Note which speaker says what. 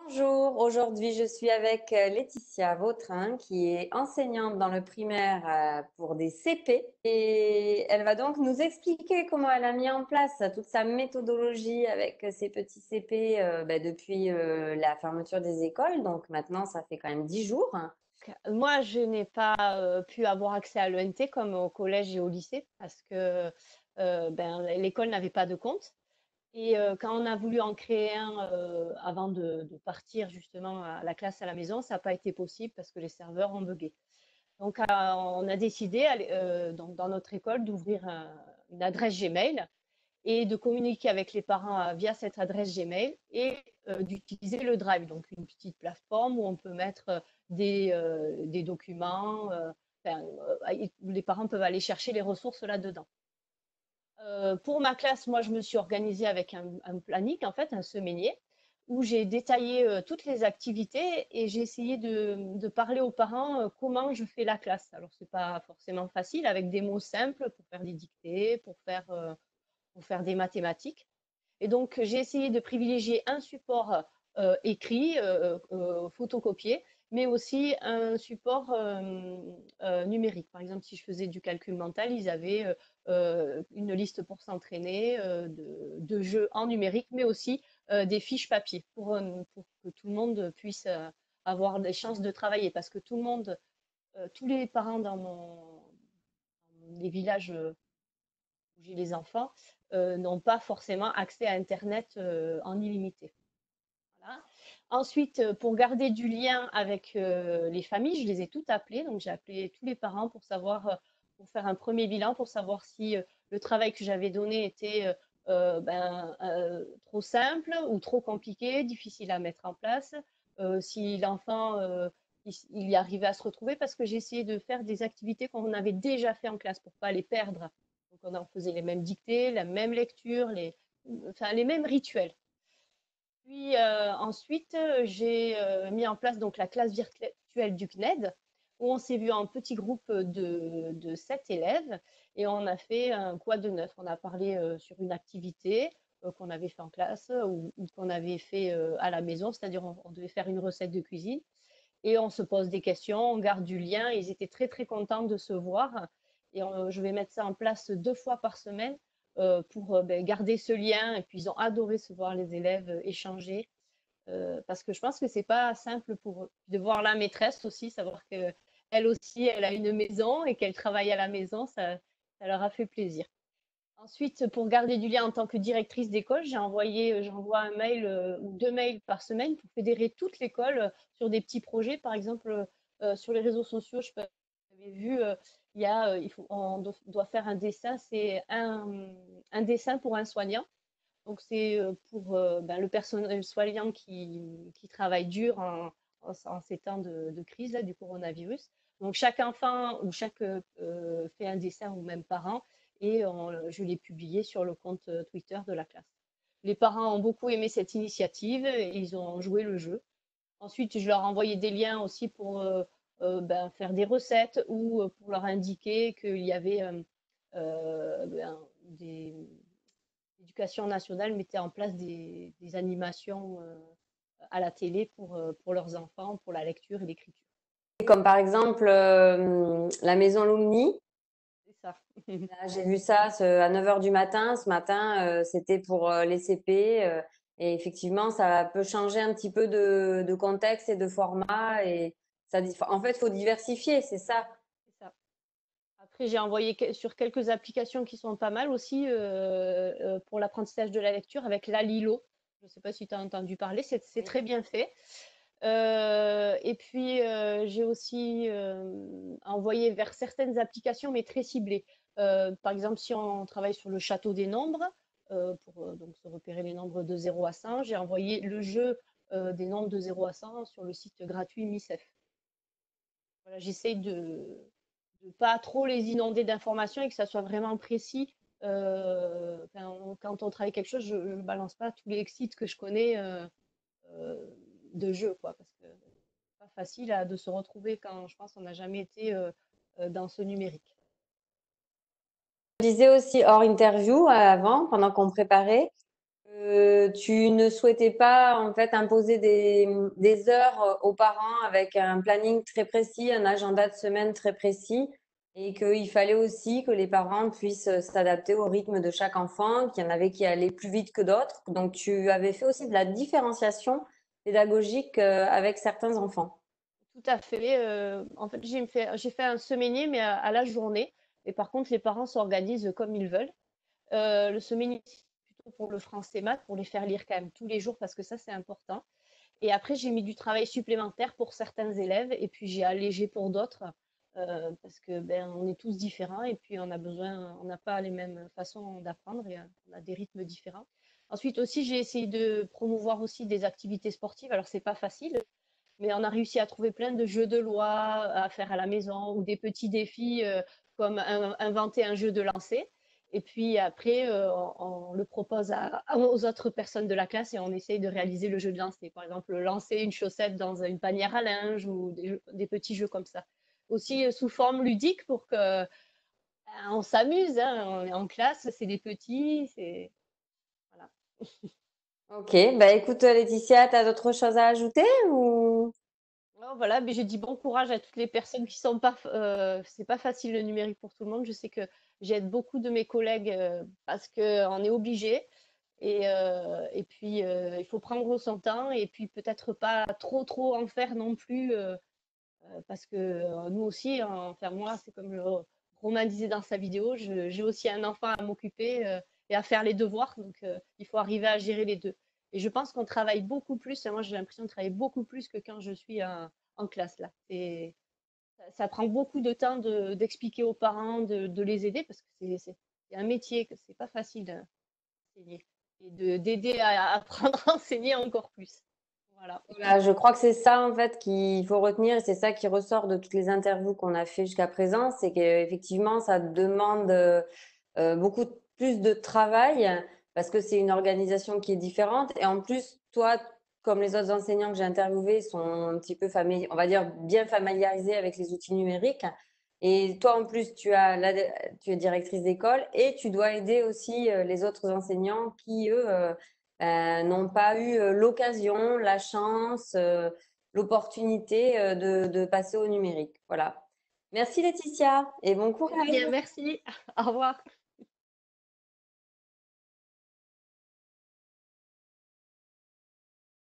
Speaker 1: Bonjour, aujourd'hui je suis avec Laetitia Vautrin qui est enseignante dans le primaire pour des CP et elle va donc nous expliquer comment elle a mis en place toute sa méthodologie avec ces petits CP depuis la fermeture des écoles. Donc maintenant ça fait quand même 10 jours.
Speaker 2: Moi, je n'ai pas, pu avoir accès à l'ENT comme au collège et au lycée parce que, l'école n'avait pas de compte et quand on a voulu en créer un, avant de partir justement à la classe à la maison, ça n'a pas été possible parce que les serveurs ont buggé. Donc on a décidé donc dans notre école d'ouvrir une adresse Gmail et de communiquer avec les parents via cette adresse Gmail et d'utiliser le Drive, donc une petite plateforme où on peut mettre des documents. Les parents peuvent aller chercher les ressources là-dedans. Pour ma classe, moi, je me suis organisée avec un planning, en fait, un semainier, où j'ai détaillé toutes les activités et j'ai essayé de parler aux parents comment je fais la classe. Alors, c'est pas forcément facile avec des mots simples pour faire des dictées, pour faire des mathématiques. Et donc, j'ai essayé de privilégier un support écrit, photocopié, mais aussi un support numérique. Par exemple, si je faisais du calcul mental, ils avaient une liste pour s'entraîner, de jeux en numérique, mais aussi des fiches papier pour que tout le monde puisse avoir des chances de travailler. Parce que tout le monde, tous les parents dans les villages où j'ai les enfants, n'ont pas forcément accès à Internet en illimité. Voilà. Ensuite, pour garder du lien avec les familles, je les ai toutes appelées. Donc, j'ai appelé tous les parents pour savoir, pour faire un premier bilan, pour savoir si le travail que j'avais donné était trop simple ou trop compliqué, difficile à mettre en place, si l'enfant il y arrivait à se retrouver, parce que j'ai essayé de faire des activités qu'on avait déjà fait en classe pour pas les perdre. Donc, on en faisait les mêmes dictées, la même lecture, les mêmes rituels. Puis ensuite, j'ai mis en place donc la classe virtuelle du CNED, où on s'est vu en petit groupe de 7 élèves et on a fait un quoi de neuf. On a parlé sur une activité qu'on avait fait en classe ou qu'on avait fait à la maison, c'est-à-dire on devait faire une recette de cuisine et on se pose des questions, on garde du lien. Ils étaient très très contents de se voir et je vais mettre ça en place 2 fois par semaine pour garder ce lien. Et puis ils ont adoré se voir les élèves échanger parce que je pense que c'est pas simple pour eux de voir la maîtresse aussi, savoir que elle aussi elle a une maison et qu'elle travaille à la maison, ça leur a fait plaisir. Ensuite, pour garder du lien en tant que directrice d'école, j'envoie un mail ou 2 mails par semaine pour fédérer toute l'école sur des petits projets. Par exemple, sur les réseaux sociaux, je sais pas si vous avez vu, on doit faire un dessin, c'est un dessin pour un soignant. Donc, c'est pour le personnel soignant qui travaille dur en ces temps de crise là, du coronavirus. Donc, chaque enfant ou chaque fait un dessin ou même parent et je l'ai publié sur le compte Twitter de la classe. Les parents ont beaucoup aimé cette initiative et ils ont joué le jeu. Ensuite, je leur ai envoyé des liens aussi pour faire des recettes ou pour leur indiquer qu'il y avait l'éducation nationale mettait en place des animations à la télé pour leurs enfants, pour la lecture et l'écriture.
Speaker 1: Comme par exemple la maison Lumni.
Speaker 2: C'est ça.
Speaker 1: Là, j'ai vu ça à 9 heures du matin. Ce matin, c'était pour les CP. Et effectivement, ça peut changer un petit peu de contexte et de format. Et en fait, il faut diversifier, c'est ça.
Speaker 2: C'est ça. Après, j'ai envoyé sur quelques applications qui sont pas mal aussi pour l'apprentissage de la lecture avec l'Alilo. Je ne sais pas si tu as entendu parler, c'est
Speaker 1: Oui.
Speaker 2: très bien fait. Et puis, j'ai aussi envoyé vers certaines applications, mais très ciblées. Par exemple, si on travaille sur le château des nombres, pour donc se repérer les nombres de 0 à 100, j'ai envoyé le jeu des nombres de 0 à 100 sur le site gratuit MICEF. Voilà, j'essaye de ne pas trop les inonder d'informations et que ça soit vraiment précis. Quand on travaille quelque chose, je ne balance pas tous les sites que je connais euh, de jeux, quoi, parce que c'est pas facile de se retrouver quand je pense qu'on n'a jamais été dans ce numérique.
Speaker 1: Je disais aussi hors interview avant, pendant qu'on préparait, Tu ne souhaitais pas en fait imposer des heures aux parents avec un planning très précis, un agenda de semaine très précis, et qu'il fallait aussi que les parents puissent s'adapter au rythme de chaque enfant, qu'il y en avait qui allaient plus vite que d'autres. Donc tu avais fait aussi de la différenciation pédagogique avec certains enfants.
Speaker 2: Tout à fait. En fait, j'ai fait un semainier, mais à la journée. Et par contre, les parents s'organisent comme ils veulent. Le semainier, c'est plutôt pour le français maths, pour les faire lire quand même tous les jours, parce que ça, c'est important. Et après, j'ai mis du travail supplémentaire pour certains élèves, et puis j'ai allégé pour d'autres, parce que ben, on est tous différents, et puis on n'a pas les mêmes façons d'apprendre, et on a des rythmes différents. Ensuite aussi, j'ai essayé de promouvoir aussi des activités sportives. Alors, c'est pas facile, mais on a réussi à trouver plein de jeux de loi à faire à la maison ou des petits défis comme inventer un jeu de lancer. Et puis après, on le propose aux autres personnes de la classe et on essaye de réaliser le jeu de lancer. Par exemple, lancer une chaussette dans une panière à linge ou des petits jeux comme ça. Aussi sous forme ludique pour que on s'amuse. Hein, on est en classe, c'est des petits, c'est voilà.
Speaker 1: Ok, bah écoute Laetitia, tu as d'autres choses à ajouter ou...
Speaker 2: Oh, voilà, mais je dis bon courage à toutes les personnes qui sont pas, c'est pas facile le numérique pour tout le monde. Je sais que j'aide beaucoup de mes collègues parce qu'on est obligé. Et puis, il faut prendre son temps et puis peut-être pas trop en faire non plus parce que nous aussi, enfin moi, c'est comme Romain disait dans sa vidéo, j'ai aussi un enfant à m'occuper et à faire les devoirs. Donc, il faut arriver à gérer les deux. Et je pense qu'on travaille beaucoup plus. Moi, j'ai l'impression de travailler beaucoup plus que quand je suis en classe là. Et ça prend beaucoup de temps d'expliquer aux parents, de les aider parce que c'est un métier, que c'est pas facile d'enseigner et d'aider à apprendre à enseigner encore plus. Voilà.
Speaker 1: Voilà, je crois que c'est ça en fait qu'il faut retenir et c'est ça qui ressort de toutes les interviews qu'on a fait jusqu'à présent, c'est qu'effectivement ça demande beaucoup plus de travail parce que c'est une organisation qui est différente et en plus toi comme les autres enseignants que j'ai interviewés sont un petit peu on va dire bien familiarisés avec les outils numériques et toi en plus tu es directrice d'école et tu dois aider aussi les autres enseignants qui eux n'ont pas eu l'occasion, la chance, l'opportunité de passer au numérique. Voilà. Merci Laetitia et bon
Speaker 2: Eh bien,
Speaker 1: courage.
Speaker 2: merci. Au revoir.